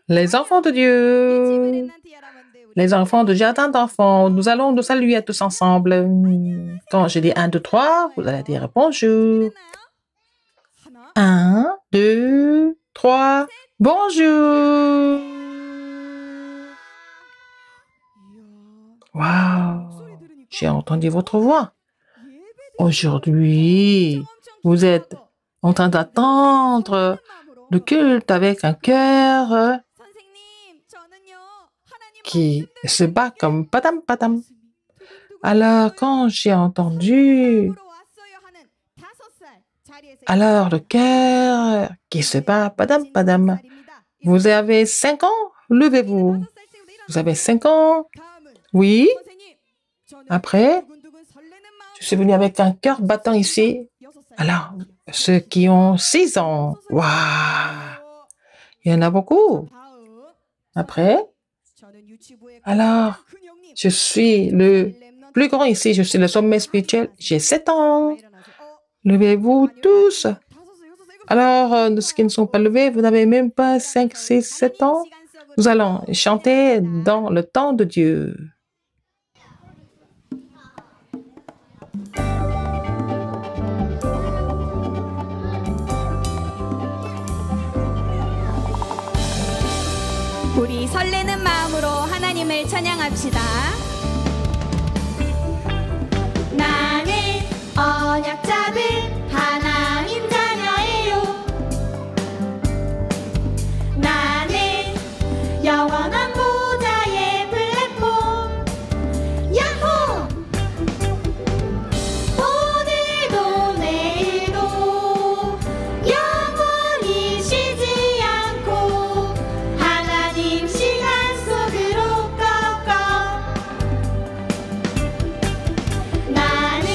Les enfants de Dieu, les enfants du jardin d'enfants, nous allons nous saluer tous ensemble. Quand je dis 1, 2, 3, vous allez dire bonjour. 1, 2, 3, bonjour. Waouh, j'ai entendu votre voix. Aujourd'hui, vous êtes en train d'attendre le culte avec un cœur qui se bat comme padam padam. Alors, quand j'ai entendu, alors le cœur qui se bat padam padam, vous avez 5 ans? Levez-vous. Vous avez 5 ans? Oui. Après, je suis venu avec un cœur battant ici. Alors, ceux qui ont 6 ans, waouh, il y en a beaucoup. Après, alors, je suis le plus grand ici, je suis le sommet spirituel, j'ai 7 ans. Levez-vous tous. Alors, ceux qui ne sont pas levés, vous n'avez même pas 5, 6, 7 ans. Nous allons chanter dans le temps de Dieu. 우리 설레는 마음으로 하나님을 찬양합시다. 나는 언약 잡은 하나님 자녀예요. 나는 영원한 보좌의 플랫폼. 야호! 오늘도 내일도 영원히 쉬지 않고 하나님 시간 속으로 꺾어. 나는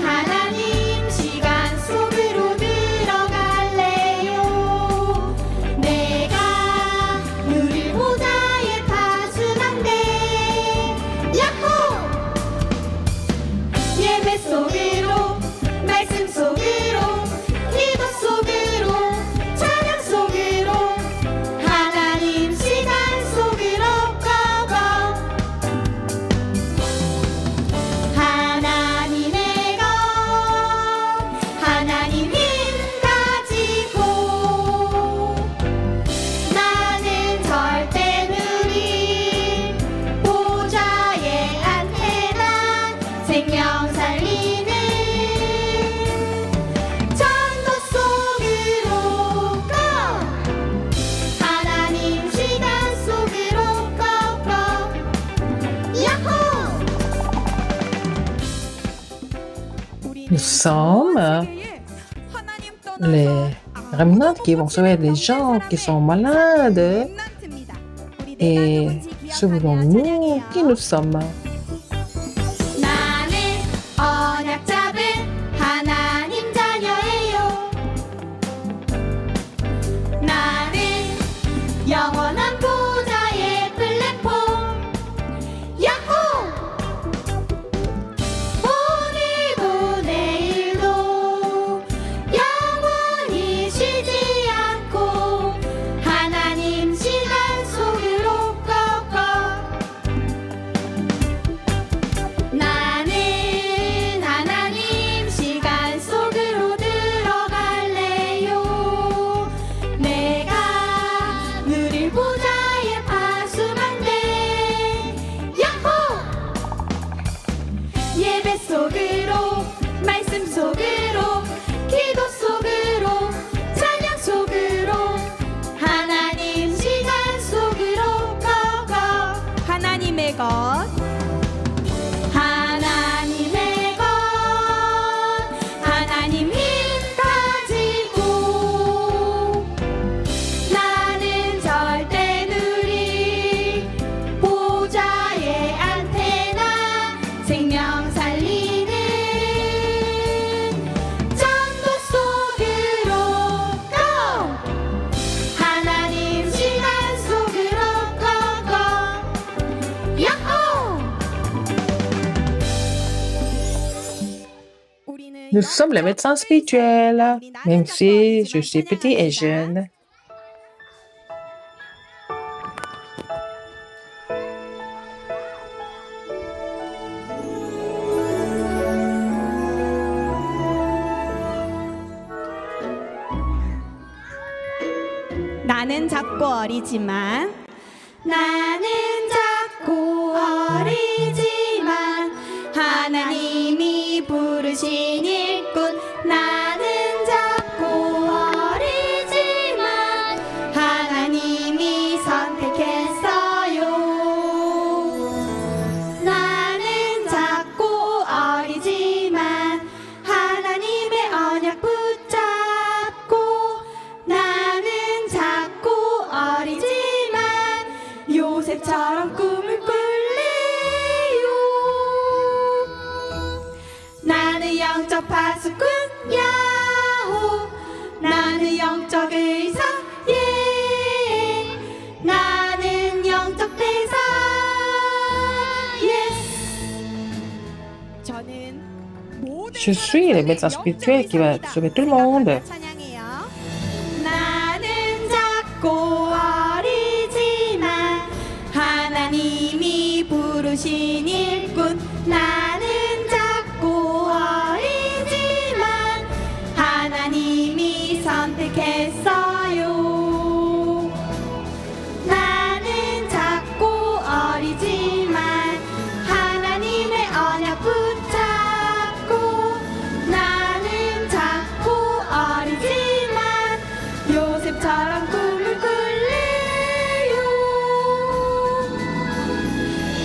하나님 시간 속으로 들어갈래요. 내가 누릴 보좌의 파수난데. 야호! 예배 속으로 말씀 속으로 기도 속으로 찬양 속으로 하나님 시간 속으로 꺾어. 하나님의 것 하나님 힘 가지고 나는 절대 누릴 보좌의 안테나 생명 살리는 전도 속으로 꺾어. 하나님 시간 속으로 꺾어. 야호! Nous sommes les remnants qui vont sauver les gens qui sont malades. Et souvenons-nous qui nous sommes. 나는 언약 잡은 하나님 자녀예요. 나는 영원한 보좌의 플랫폼. 야호! 오늘도 내일도 영원히 쉬지 않고 하나님 시간 속으로 꺾어. 나는 하나님 시간 속으로 들어갈래요. 내가 누릴 보좌의 파수망대. 야호! 예배 속으로 말씀 속으로 기도 속으로 찬양 속으로 하나님 시간 속으로 꺾어. 하나님의 것 하나님의 것 하나님 힘 가지고 나는 절대 누릴 보좌의 안테나 생명 살리는 전도 속으로 고! 하나님 시간 속으로 꺾어. 야호! Nous sommes les médecins spirituels, même si je suis petit et jeune. 나는 작고 어리지만 나는 작고 어리지만 하나님이 부르신 일꾼 나는 작고 어리지만 하나님이 선택했어요. 나는 작고 어리지만 하나님의 언약 붙잡고 나는 작고 어리지만 요셉처럼 꿈을 꿀래요. 나는 영적 파수꾼 야호 나는 영적 의사 예 나는 영적 대사 예스 저는 Je suis le médecin spirituel qui va sauver tout le monde. 찬양해요. 나는 작고 어리지만 하나님이 부르신 일꾼 나는 작고 어리지만 하나님이 선택했어요. 나는 작고 어리지만 하나님의 언약 붙잡고 나는 작고 어리지만 요셉처럼 꿈을 꿀래요.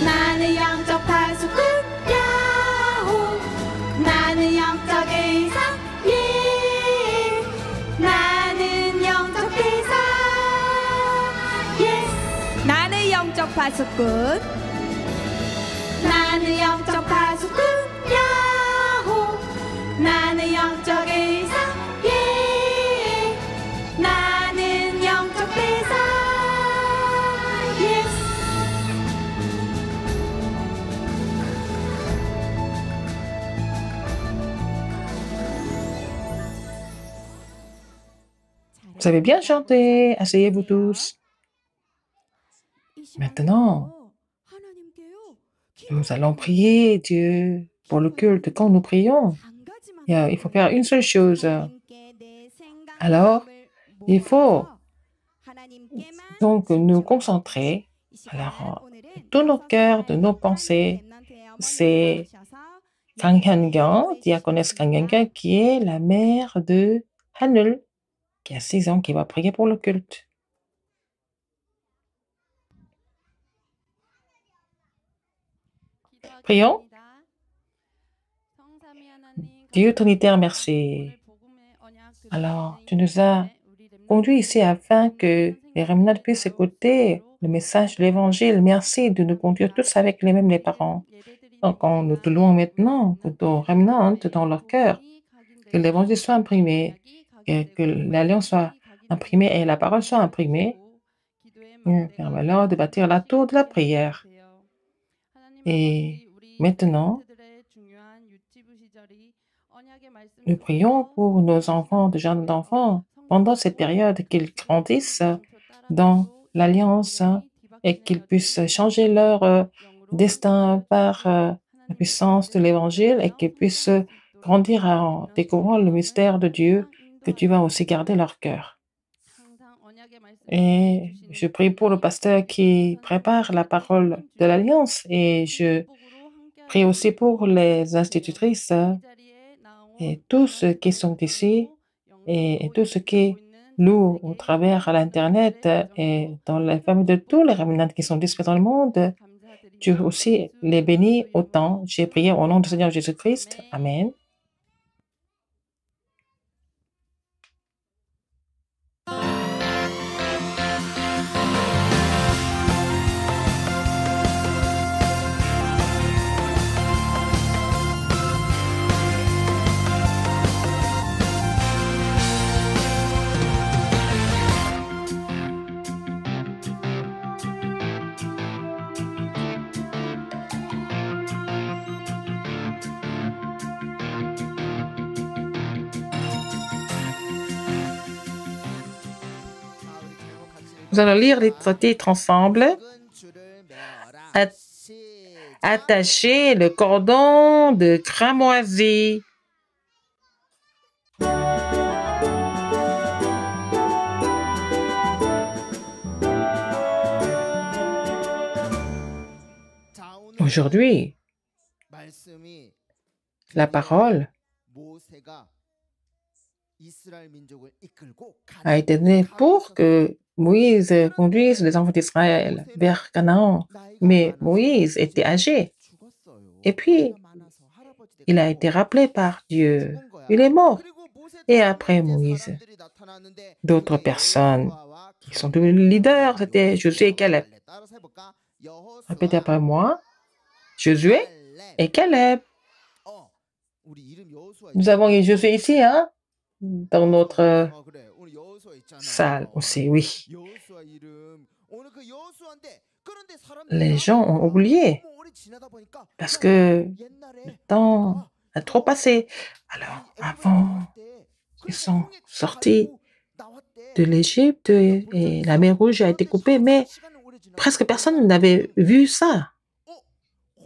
나는 영적 파수꾼 야호 나는 영적 의사 예 나는 영적 대사 예스 나는 영적 파수꾼 나는 영적 파수꾼 야호 나는 영적 의사 예 나는 영적 대사 예스 Vous avez bien chanté. Asseyez-vous tous. Maintenant, nous allons prier Dieu pour le culte. Quand nous prions, il faut faire une seule chose. Alors, il faut donc nous concentrer. Alors, tous nos cœurs, de nos pensées, c'est Kang Hyun-kyung, diaconesse Kang Hyun-kyung, qui est la mère de Hanul, qui a 6 ans, qui va prier pour le culte. Prions. Dieu Trinitaire, merci. Alors, tu nous as conduits ici afin que les remnants puissent écouter le message de l'Évangile. Merci de nous conduire tous avec les parents. Donc, nous te louons maintenant que ton remnant dans leur cœur, que l'Évangile soit imprimé, que l'Alliance soit imprimée et la parole soit imprimée. Permets-leur de bâtir la tour de la prière. Et maintenant, nous prions pour nos enfants, de jeunes enfants, pendant cette période, qu'ils grandissent dans l'Alliance et qu'ils puissent changer leur destin par la puissance de l'Évangile et qu'ils puissent grandir en découvrant le mystère de Dieu, que tu vas aussi garder leur cœur. Et je prie pour le pasteur qui prépare la parole de l'Alliance et je prie aussi pour les institutrices et tous ceux qui sont ici et tous ceux qui louent au travers l'Internet et dans les familles de tous les remnants qui sont dispersés dans le monde. Dieu aussi les bénit autant. J'ai prié au nom du Seigneur Jésus-Christ. Amen. Nous allons lire les titres ensemble. Attacher le cordon de cramoisi. Aujourd'hui, la parole a été donnée pour que Moïse conduise les enfants d'Israël vers Canaan. Mais Moïse était âgé. Et puis, il a été rappelé par Dieu. Il est mort. Et après Moïse, d'autres personnes qui sont devenues leaders, c'était Josué et Caleb. Répétez après moi. Josué et Caleb. Nous avons eu Josué ici, hein, dans notre salle aussi, oui. Les gens ont oublié parce que le temps a trop passé. Alors, avant, ils sont sortis de l'Égypte et la mer Rouge a été coupée, mais presque personne n'avait vu ça.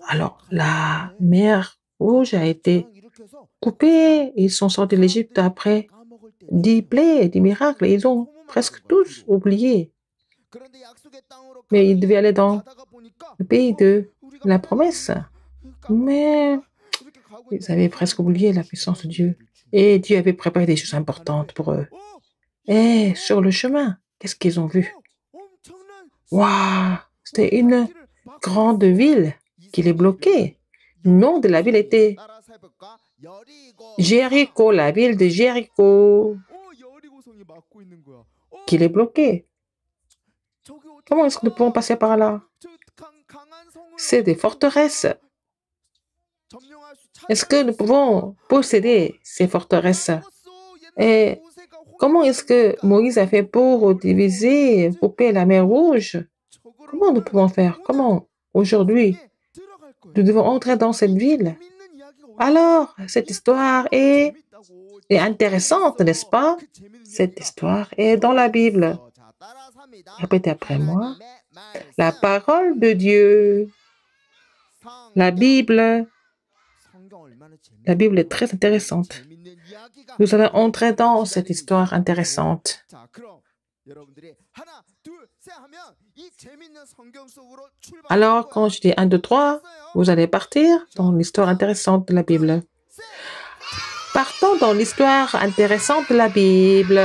Alors, la mer Rouge a été coupée. Ils sont sortis de l'Égypte après 10 plaies, 10 miracles. Ils ont presque tous oublié. Mais ils devaient aller dans le pays de la promesse. Mais ils avaient presque oublié la puissance de Dieu. Et Dieu avait préparé des choses importantes pour eux. Et sur le chemin, qu'est-ce qu'ils ont vu? Waouh! C'était une grande ville qui les bloquait. Le nom de la ville était Jéricho, la ville de Jéricho, qui les bloquait. Comment est-ce que nous pouvons passer par là? C'est des forteresses. Est-ce que nous pouvons posséder ces forteresses? Et comment est-ce que Moïse a fait pour diviser, couper la mer Rouge? Comment nous pouvons faire? Comment aujourd'hui nous devons entrer dans cette ville? Alors, cette histoire est intéressante, n'est-ce pas? Cette histoire est dans la Bible. Répétez après moi. La parole de Dieu. La Bible. La Bible est très intéressante. Nous allons entrer dans cette histoire intéressante. Alors, quand je dis 1, 2, 3, vous allez partir dans l'histoire intéressante de la Bible. Partons dans l'histoire intéressante de la Bible.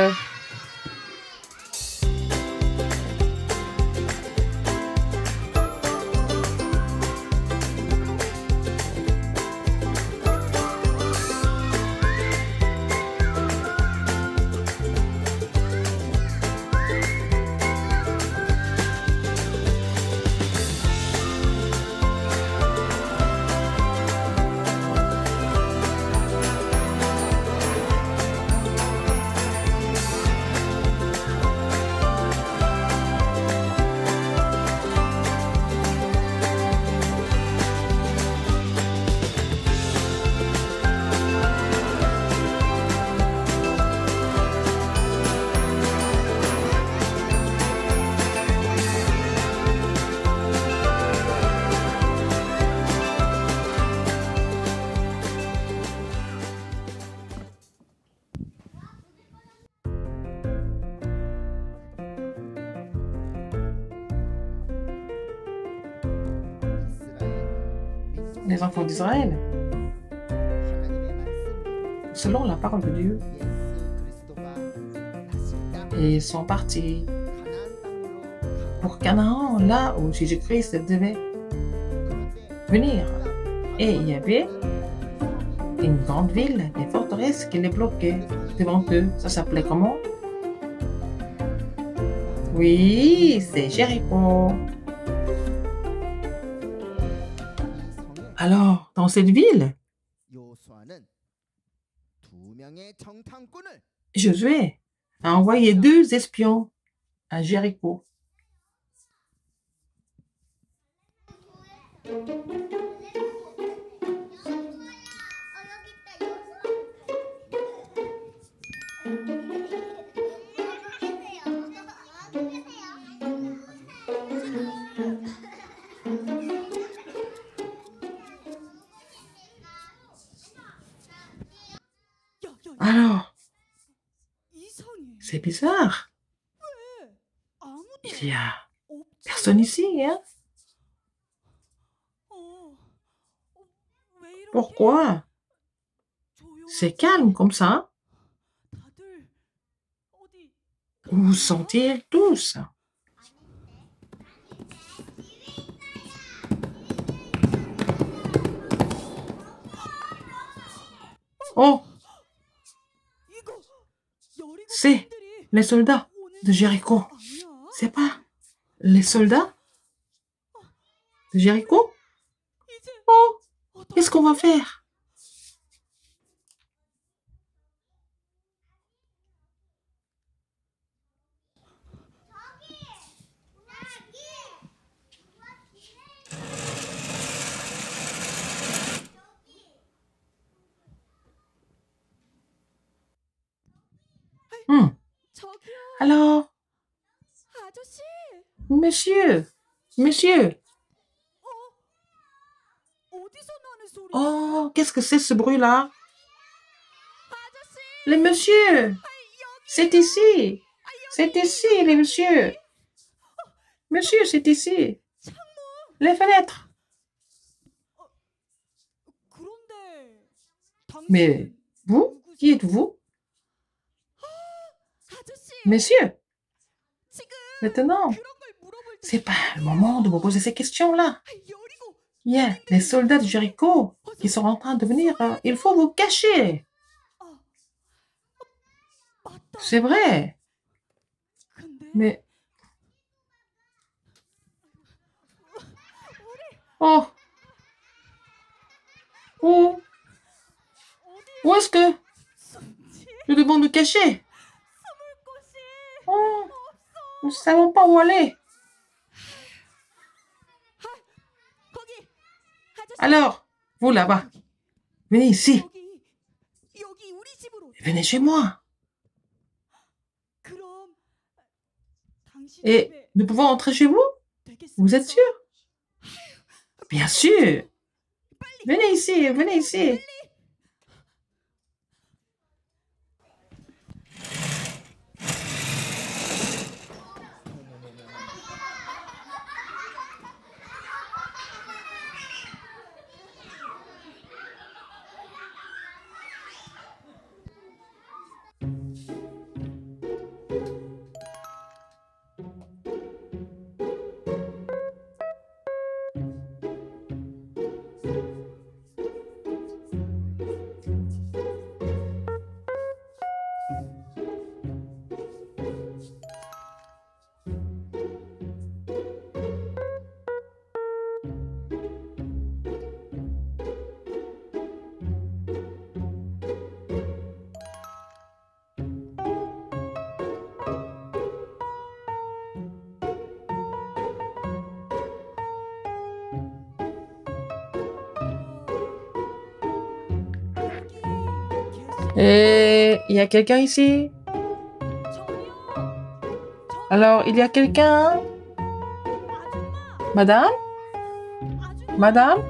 Les enfants d'Israël, selon la parole de Dieu, et ils sont partis pour Canaan, là où Jésus-Christ devait venir. Et il y avait une grande ville, des forteresses qui les bloquaient devant eux. Ça s'appelait comment? Oui, c'est Jéricho. Alors, dans cette ville, Josué a envoyé 2 espions à Jéricho. Alors, c'est bizarre. Il y a personne ici, hein? Pourquoi? C'est calme comme ça. Où sont-ils tous? Oh, c'est les soldats de Jéricho. C'est pas les soldats de Jéricho? Oh, qu'est-ce qu'on va faire? Hmm. Alors, monsieur, monsieur, oh, qu'est-ce que c'est ce bruit-là? Les messieurs, c'est ici. C'est ici, les messieurs. Monsieur, c'est ici. Les fenêtres. Mais vous, qui êtes-vous? Messieurs, maintenant, c'est pas le moment de me poser ces questions-là. Il y a les soldats de Jéricho qui sont en train de venir. Il faut vous cacher. C'est vrai. Mais... Oh. Où? Où est-ce que nous devons nous cacher? Oh. Nous ne savons pas où aller. Alors, vous là-bas, venez ici. Venez chez moi. Et nous pouvons entrer chez vous? Vous êtes sûr? Bien sûr. Venez ici, venez ici. Et il y a quelqu'un ici? Alors, il y a quelqu'un? Madame? Madame?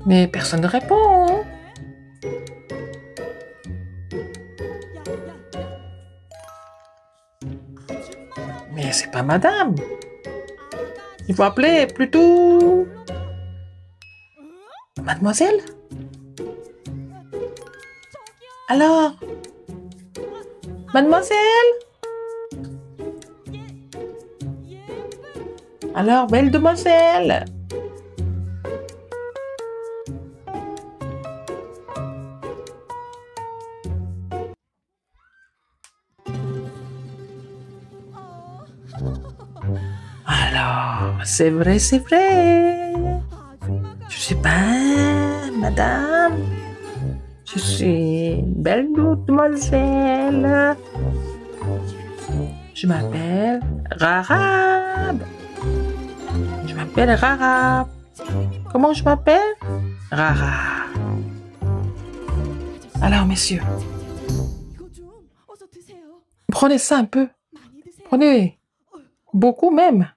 Mais personne ne répond. Mais c'est pas madame. Il faut appeler plutôt... Mademoiselle? Alors? Mademoiselle? Alors, belle demoiselle? Alors, c'est vrai, c'est vrai. Je suis pas madame. Je suis une belle demoiselle. Je m'appelle Rarab. Je m'appelle Rarab. Comment je m'appelle? Rarab. Alors, messieurs, prenez ça un peu. Prenez beaucoup même.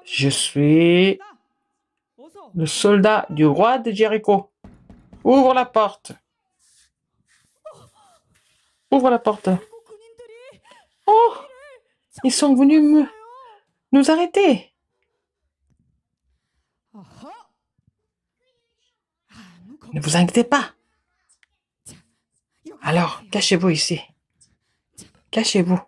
Je suis le soldat du roi de Jéricho. Ouvre la porte. Ouvre la porte. Oh, ils sont venus nous arrêter. Ne vous inquiétez pas. Alors, cachez-vous ici. Cachez-vous.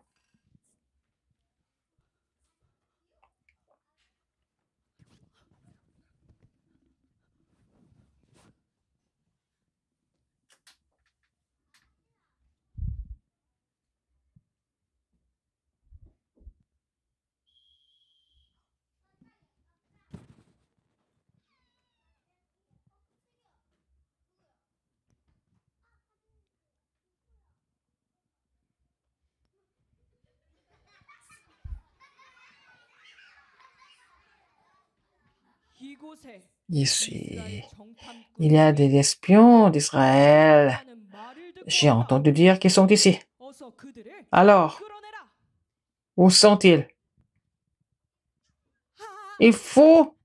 Ici, il y a des espions d'Israël. J'ai entendu dire qu'ils sont ici. Alors, où sont-ils? Il faut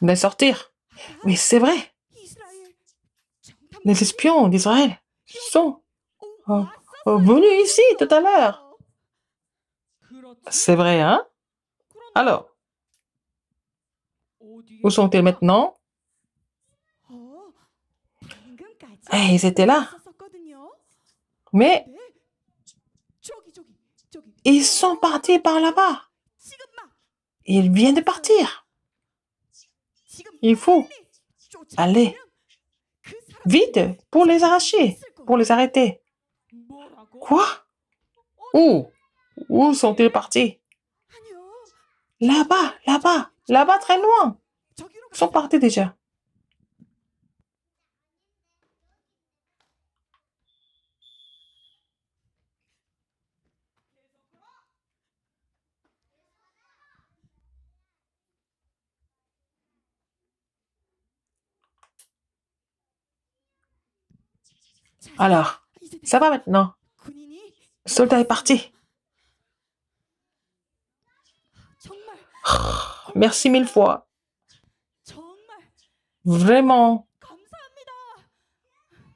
les sortir. Oui, c'est vrai. Les espions d'Israël sont venus ici tout à l'heure. C'est vrai, hein? Alors, où sont-ils maintenant? Ils étaient là. Mais ils sont partis par là-bas. Ils viennent de partir. Il faut aller vite pour les arracher, pour les arrêter. Quoi? Où sont-ils partis? Là-bas, là-bas, là-bas très loin. Ils sont partis déjà. Alors, ça va maintenant. Le soldat est parti. Merci 1000 fois. Vraiment.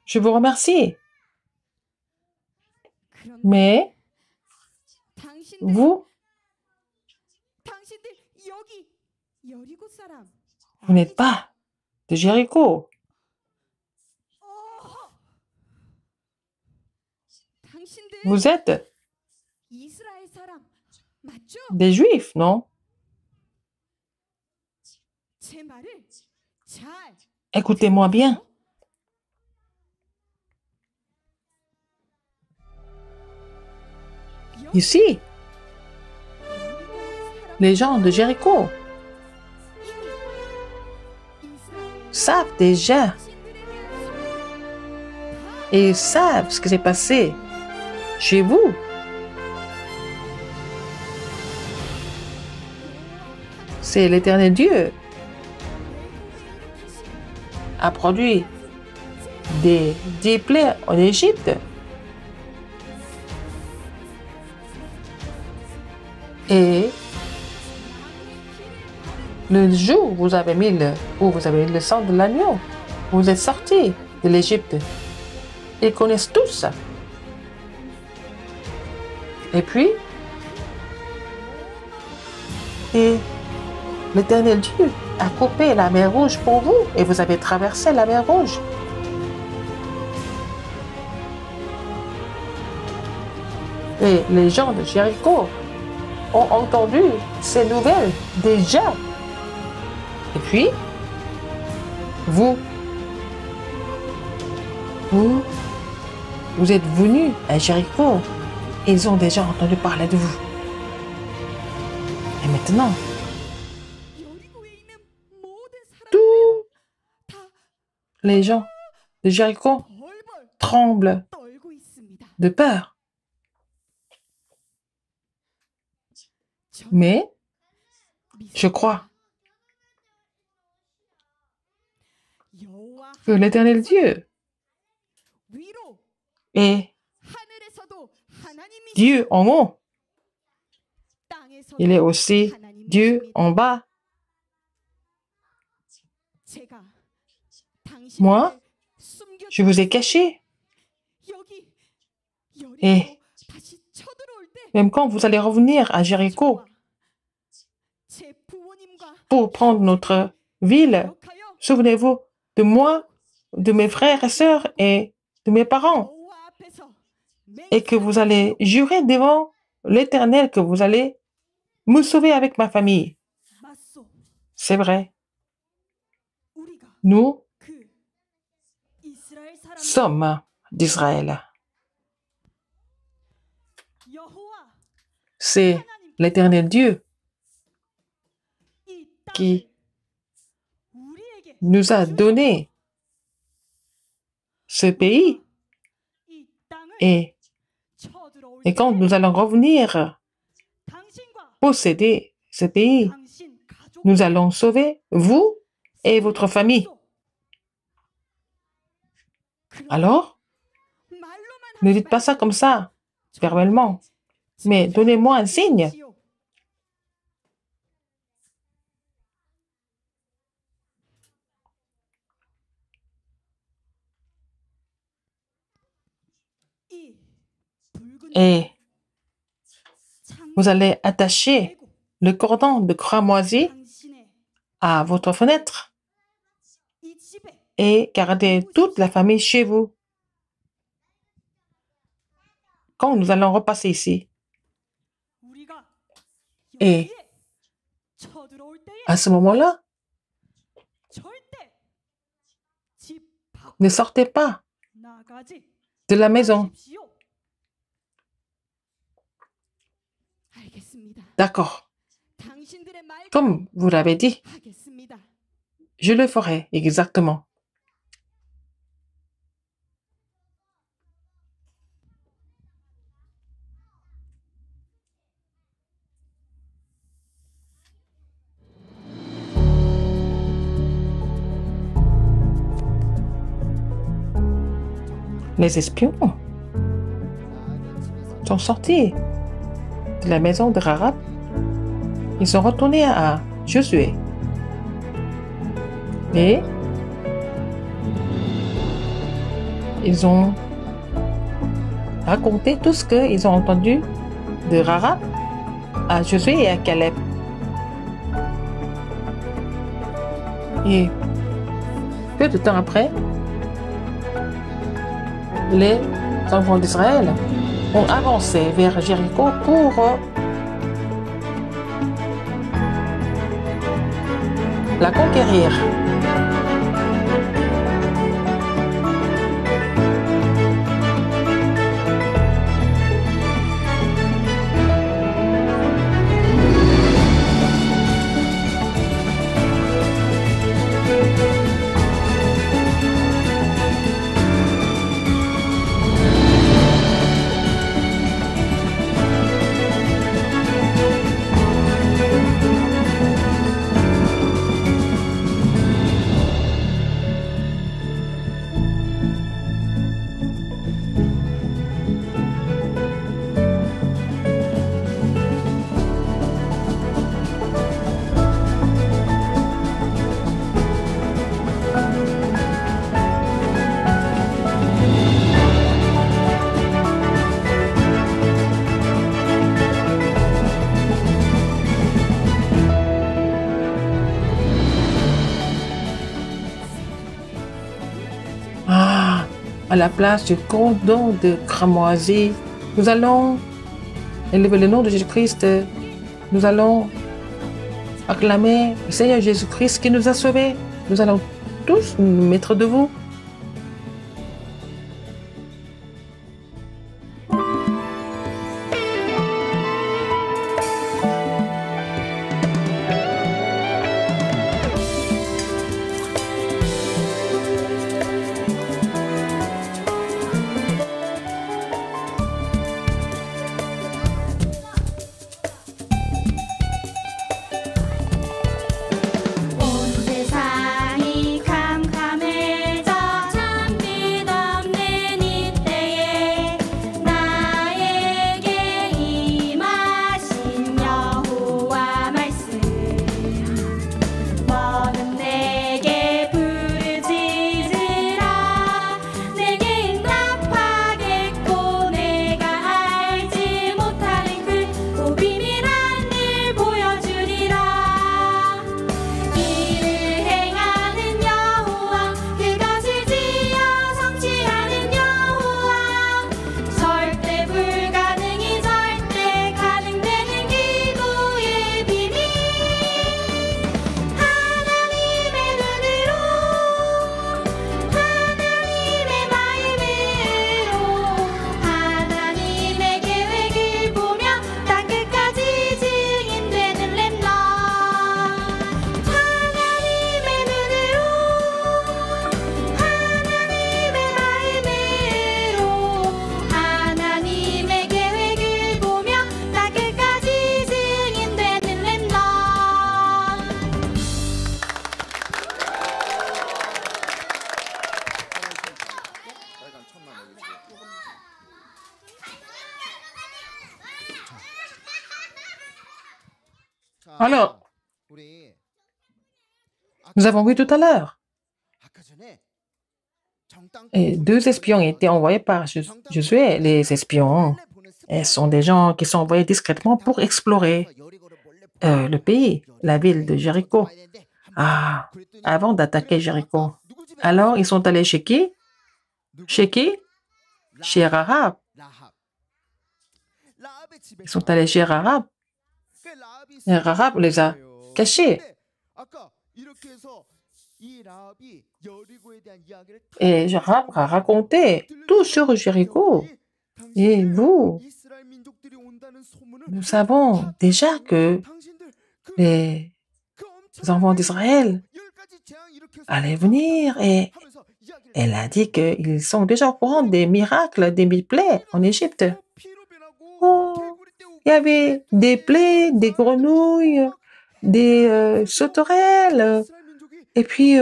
Je vous remercie. Mais vous n'êtes pas de Jéricho. Vous êtes des Juifs, non? Écoutez-moi bien. Ici, les gens de Jéricho savent déjà et ils savent ce qui s'est passé chez vous. C'est l'Éternel Dieu a produit des plaies en Égypte. Et le jour où vous avez mis le sang de l'agneau, vous êtes sortis de l'Égypte. Ils connaissent tous ça. Et puis, l'Éternel Dieu a coupé la mer Rouge pour vous et vous avez traversé la mer Rouge. Et les gens de Jéricho ont entendu ces nouvelles déjà. Et puis, vous êtes venus à Jéricho. Ils ont déjà entendu parler de vous. Et maintenant, tous les gens de Jéricho tremblent de peur. Mais je crois que l'Éternel Dieu est Dieu en haut il est aussi Dieu en bas. Moi, je vous ai caché. Et même quand vous allez revenir à Jéricho pour prendre notre ville, souvenez-vous de moi, de mes frères et sœurs et de mes parents. Et que vous allez jurer devant l'Éternel que vous allez me sauver avec ma famille. C'est vrai. Nous sommes d'Israël. C'est l'Éternel Dieu qui nous a donné ce pays. Et quand nous allons revenir posséder ce pays, nous allons sauver vous et votre famille. Alors, ne dites pas ça comme ça, verbellement, mais donnez-moi un signe. Et vous allez attacher le cordon de cramoisi à votre fenêtre et garder toute la famille chez vous. Quand nous allons repasser ici. Et à ce moment-là, ne sortez pas de la maison. D'accord. Comme vous l'avez dit, je le ferai exactement. Les espions sont sortis de la maison de Rahab. Ils sont retournés à Josué. Et ils ont raconté tout ce qu'ils ont entendu de Rahab à Josué et à Caleb. Et peu de temps après, les enfants d'Israël ont avancé vers Jéricho pour la conquérir. À la place du cordon de cramoisi, nous allons élever le nom de Jésus-Christ. Nous allons acclamer le Seigneur Jésus-Christ qui nous a sauvés. Nous allons tous nous mettre debout. 온 세상이 캄캄해져 Alors, nous avons vu tout à l'heure, et 2 espions ont été envoyés par Josué. Les espions, ce sont des gens qui sont envoyés discrètement pour explorer le pays, la ville de Jéricho. Avant d'attaquer Jéricho. Alors, ils sont allés chez qui? Chez qui? Chez Rahab. Ils sont allés chez Rahab. Et Rahab les a cachés. Et Rahab a raconté tout sur Jéricho. Et nous savons déjà que les enfants d'Israël allaient venir, et elle a dit qu'ils sont déjà au courant des miracles, des plaies en Égypte. Il y avait des plaies, des grenouilles, des sauterelles, et puis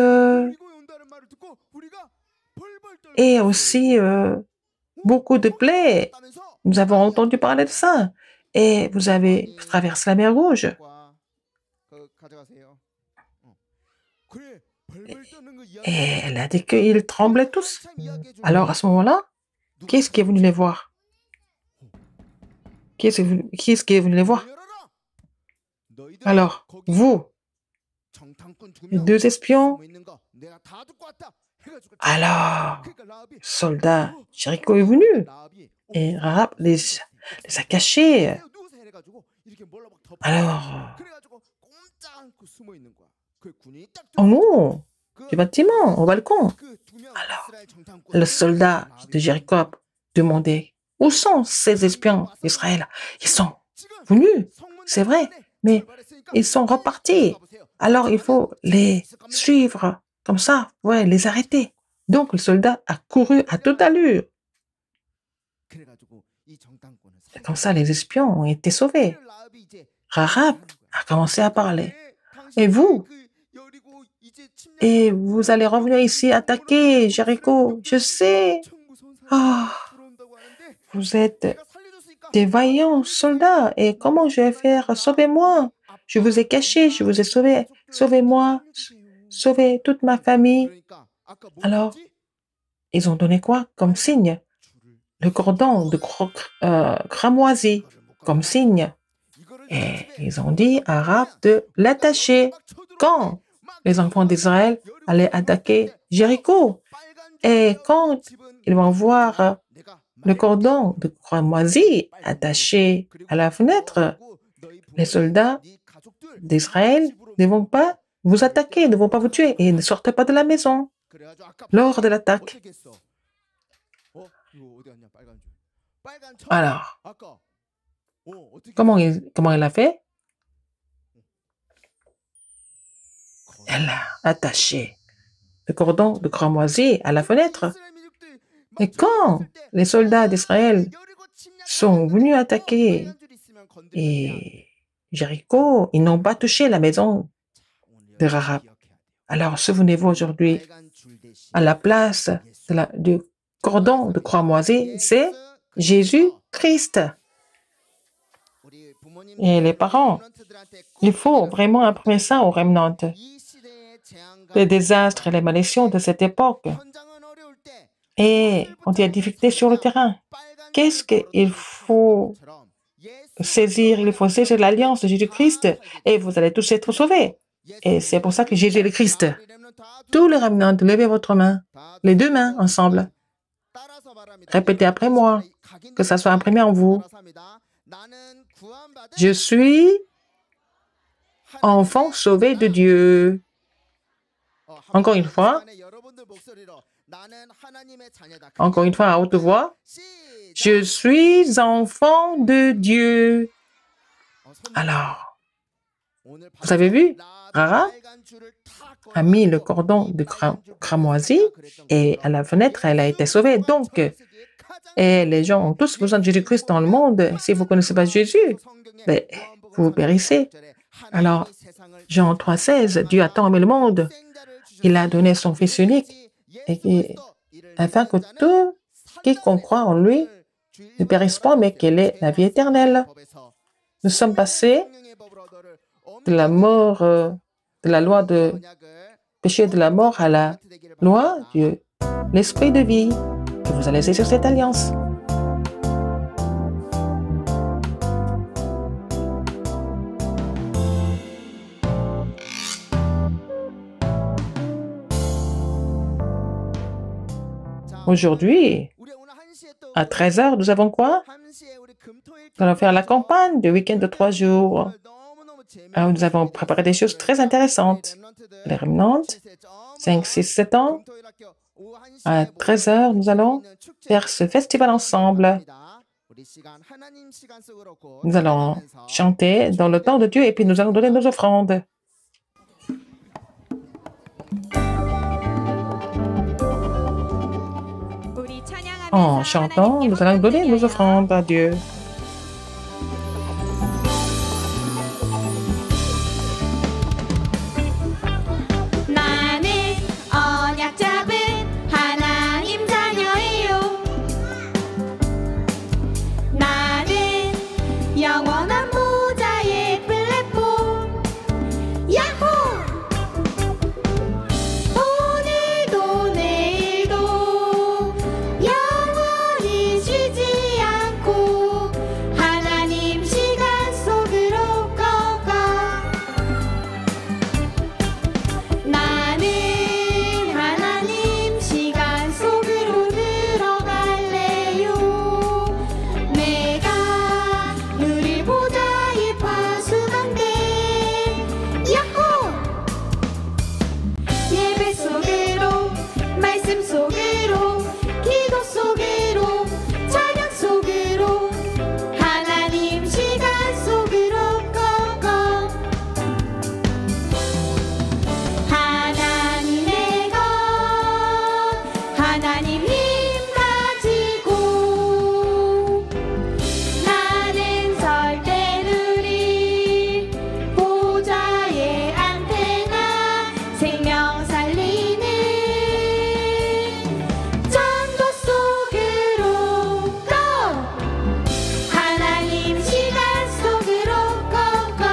et aussi beaucoup de plaies. Nous avons entendu parler de ça. Et vous avez traversé la mer Rouge. Et elle a dit qu'ils tremblaient tous. Alors à ce moment-là, qui est-ce qui est venu les voir? Qui est-ce qui est venu les voir? Alors, vous, les 2 espions. Alors, soldat Jéricho est venu, et Rahab les a cachés. Alors, en haut du bâtiment, au balcon. Alors, le soldat de Jéricho a demandé, où sont ces espions d'Israël? Ils sont venus, c'est vrai, mais ils sont repartis. Alors, il faut les suivre. Comme ça, ouais, les arrêter. Donc, le soldat a couru à toute allure. Et comme ça, les espions ont été sauvés. Rahab a commencé à parler. Et vous allez revenir ici attaquer Jéricho. Je sais. Vous êtes des vaillants soldats. Et comment je vais faire? Sauvez-moi. Je vous ai caché, je vous ai sauvé. Sauvez-moi. Sauvez toute ma famille. Alors, ils ont donné quoi comme signe? Le cordon de cramoisi comme signe. Et ils ont dit à Rahab de l'attacher quand les enfants d'Israël allaient attaquer Jéricho. Et quand ils vont voir le cordon de cramoisi attaché à la fenêtre, les soldats d'Israël ne vont pas vous attaquer, ne vont pas vous tuer, et ne sortez pas de la maison lors de l'attaque. Alors, comment elle a fait? Elle a attaché le cordon de cramoisi à la fenêtre. Et quand les soldats d'Israël sont venus attaquer et Jéricho, ils n'ont pas touché la maison de Rahab. Alors, souvenez-vous aujourd'hui, à la place du cordon de cramoisi, c'est Jésus-Christ. Et les parents, il faut vraiment imprimer ça aux remnantes. Les désastres et les malédictions de cette époque. Et quand il y a des difficultés sur le terrain, qu'est-ce qu'il faut saisir? Il faut saisir l'alliance de Jésus-Christ et vous allez tous être sauvés. Et c'est pour ça que Jésus est le Christ. Tous les remnants, levez votre main, les 2 mains ensemble. Répétez après moi, que ça soit imprimé en vous. Je suis enfant sauvé de Dieu. Encore une fois à haute voix. Je suis enfant de Dieu. Alors, vous avez vu, Rahab a mis le cordon de cramoisi et à la fenêtre, elle a été sauvée. Donc, et les gens ont tous besoin de Jésus-Christ dans le monde. Si vous ne connaissez pas Jésus, vous périssez. Alors, Jean 3,16, Dieu a tant aimé le monde, il a donné son Fils unique, afin que tout quiconque croit en lui ne périsse pas, mais qu'il ait la vie éternelle. Nous sommes passés de la mort, de la loi de péché de la mort à la loi de l'esprit de vie, que vous allez saisir cette alliance. Aujourd'hui, à 13h, nous avons quoi? Nous allons faire la campagne de week-end de 3 jours. Alors, nous avons préparé des choses très intéressantes. Les remnants, 5, 6, 7 ans. À 13h, nous allons faire ce festival ensemble. Nous allons chanter dans le temps de Dieu et puis nous allons donner nos offrandes. En chantant, nous allons donner nos offrandes à Dieu. 나는 언약 잡은 하나님 자녀예요. 나는 영원한 모자의 플랫폼 야호. 오늘도 내일도 영원히 쉬지 않고 하나님 시간 속으로 걷가. 나는 하나님 시간 속으로 들어갈래요. 내가 누릴 보좌의 파수망대 야호. 예배 속으로 말씀 속으로 기도 속으로 찬양 속으로 하나님 시간 속으로 걷고 하나님의 것 하나님 힘 가지고 나는 절대 누릴 보좌의 안테나 생명 살리는 전도 속으로 고 하나님 시간 속으로 고고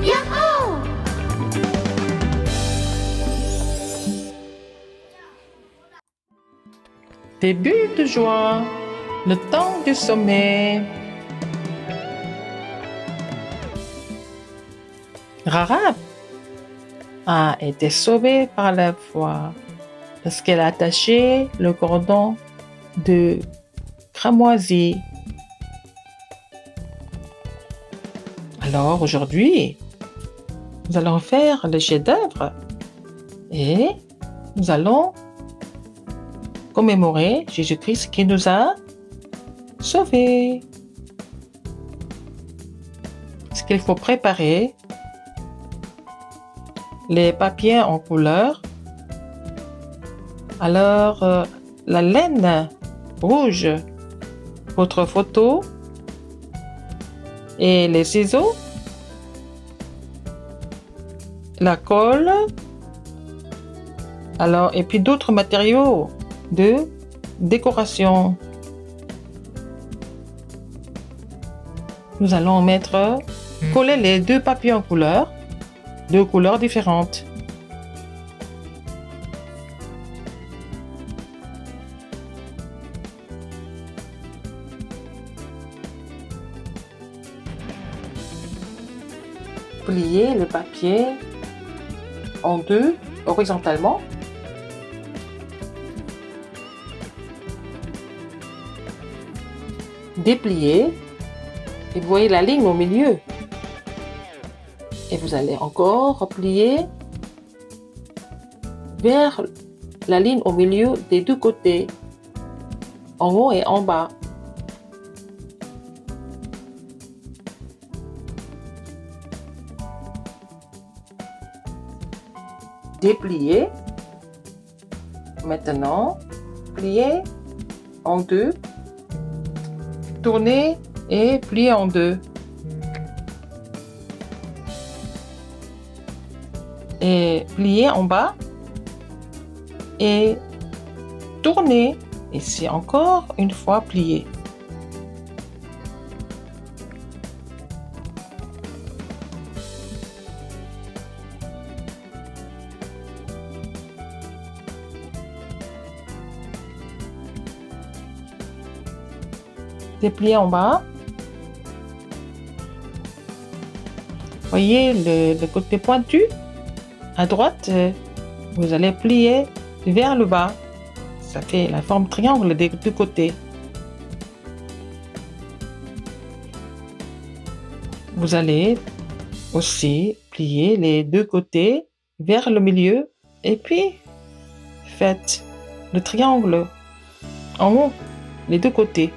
야호. Des bulles de joie, le temps du sommet. Rahab a été sauvée par la foi parce qu'elle a attaché le cordon de cramoisi. Alors aujourd'hui, nous allons faire le chef-d'œuvre et nous allons commémorer Jésus-Christ qui nous a sauvés. Ce qu'il faut préparer, les papiers en couleur, alors la laine rouge, votre photo et les ciseaux, la colle, alors et puis d'autres matériaux de décoration. Nous allons coller les deux papiers en couleur, deux couleurs différentes. Plier le papier en deux horizontalement. Déplier et vous voyez la ligne au milieu. Et vous allez encore replier vers la ligne au milieu des deux côtés, en haut et en bas. Déplier. Maintenant, plier en deux. Tourner et plier en deux. Et plier en bas. Et tourner. Ici encore une fois plier. déplier en bas. Voyez le côté pointu à droite, vous allez plier vers le bas. Ça fait la forme triangle des deux côtés. Vous allez aussi plier les deux côtés vers le milieu et puis faites le triangle en haut, les deux côtés.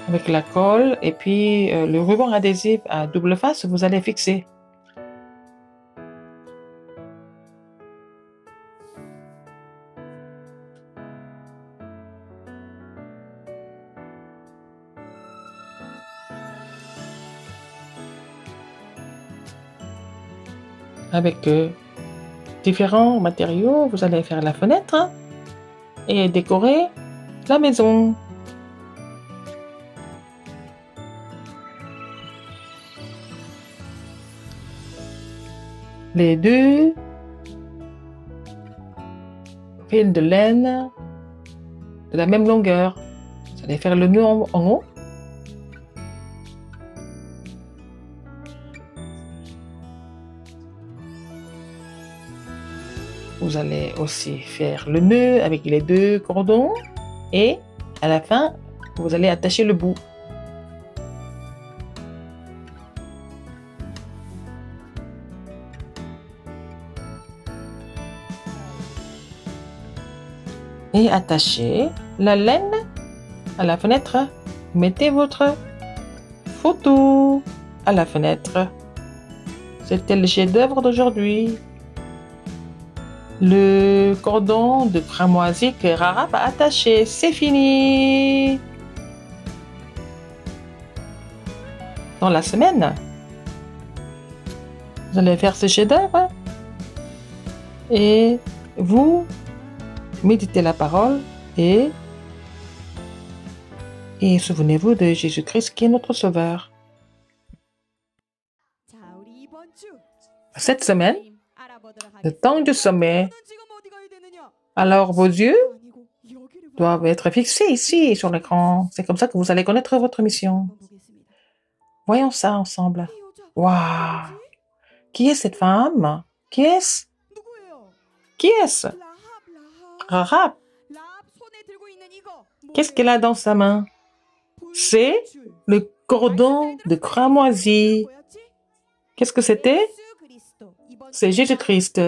Avec la colle et puis le ruban adhésif à double face, vous allez fixer. Avec différents matériaux, vous allez faire la fenêtre et décorer la maison. Les deux fils de laine de la même longueur. Vous allez faire le nœud en haut. Vous allez aussi faire le nœud avec les deux cordons et à la fin, vous allez attacher le bout. Et attachez la laine à la fenêtre. Mettez votre photo à la fenêtre. C'était le chef-d'œuvre d'aujourd'hui. Le cordon de cramoisi que Rara a attaché, c'est fini. Dans la semaine, vous allez faire ce chef-d'œuvre et vous méditez la parole et souvenez-vous de Jésus-Christ qui est notre Sauveur. Cette semaine, le temps du sommet, alors vos yeux doivent être fixés ici sur l'écran. C'est comme ça que vous allez connaître votre mission. Voyons ça ensemble. Waouh! Qui est cette femme? Qui est-ce? Qui est-ce? Rahab. Qu'est-ce qu'elle a dans sa main? C'est le cordon de cramoisi. Qu'est-ce que c'était? C'est Jésus-Christ.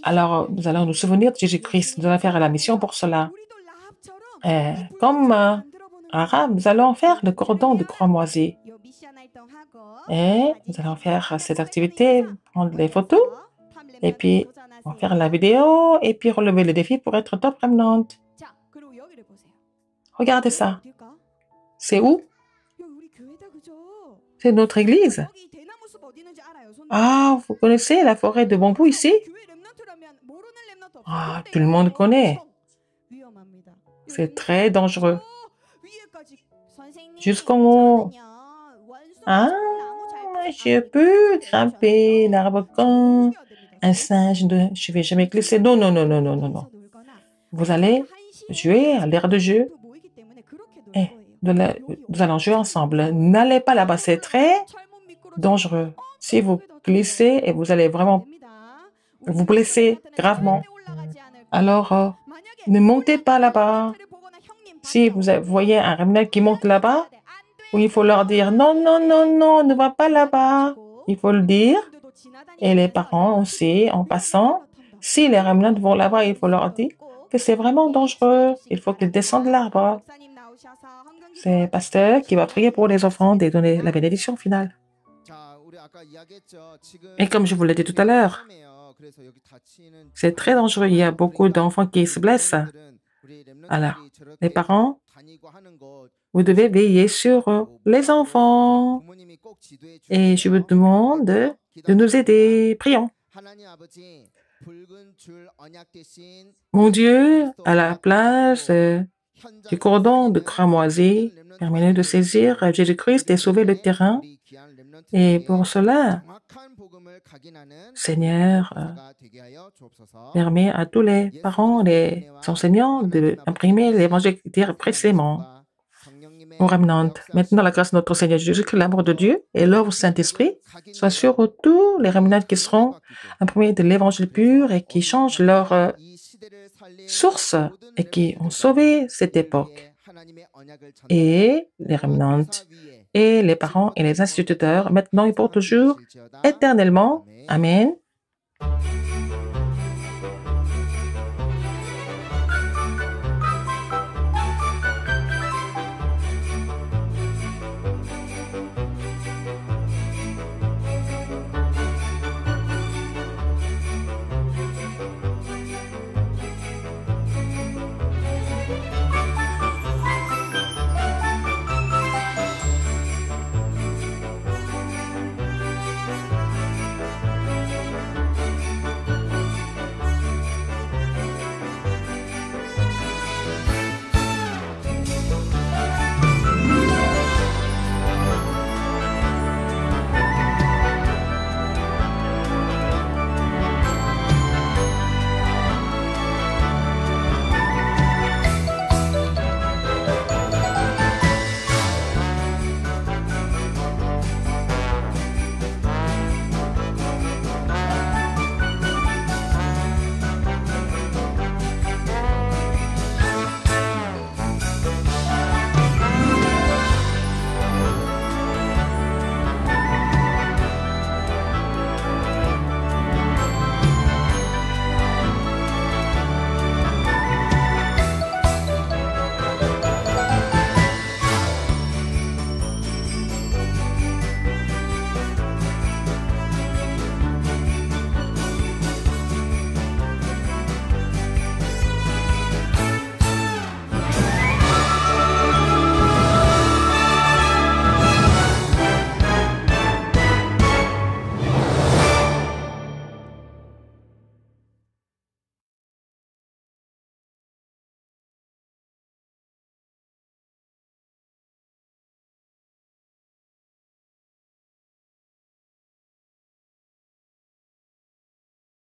Alors, nous allons nous souvenir de Jésus-Christ. Nous allons faire la mission pour cela. Comme Rahab, nous allons faire le cordon de cramoisi. Et nous allons faire cette activité, prendre les photos, et puis on va faire la vidéo, et puis relever le défi pour être top remnant. Regardez ça. C'est où? C'est notre église. Ah, vous connaissez la forêt de bambou ici? Ah, tout le monde connaît. C'est très dangereux. Jusqu'en haut. Ah, je peux grimper l'arbre comme un singe. Je ne vais jamais glisser. Non, non, non, non, non, non, non. Vous allez jouer à l'air de jeu. Nous allons jouer ensemble. N'allez pas là-bas, c'est très dangereux. Si vous glissez et vous allez vraiment vous blesser gravement, alors ne montez pas là-bas. Si vous voyez un remnant qui monte là-bas, il faut leur dire non, non, non, non, ne va pas là-bas. Il faut le dire. Et les parents aussi, en passant, si les remnants vont là-bas, il faut leur dire que c'est vraiment dangereux. Il faut qu'ils descendent de l'arbre. C'est le pasteur qui va prier pour les enfants et donner la bénédiction finale. Et comme je vous l'ai dit tout à l'heure, c'est très dangereux. Il y a beaucoup d'enfants qui se blessent. Alors, les parents, vous devez veiller sur les enfants. Et je vous demande de nous aider. Prions. Mon Dieu, à la place du cordon de cramoisi. Permets-nous de saisir Jésus-Christ et sauver le terrain. Et pour cela, Seigneur, permet à tous les parents, les enseignants d'imprimer l'évangile précisément au remnant. Maintenant, la grâce de notre Seigneur Jésus, que l'amour de Dieu et l'œuvre du Saint-Esprit soient sur tous les remnants qui seront imprimés de l'évangile pur et qui changent leur source et qui ont sauvé cette époque. Et les remnants et les parents et les instituteurs, maintenant et pour toujours, éternellement. Amen.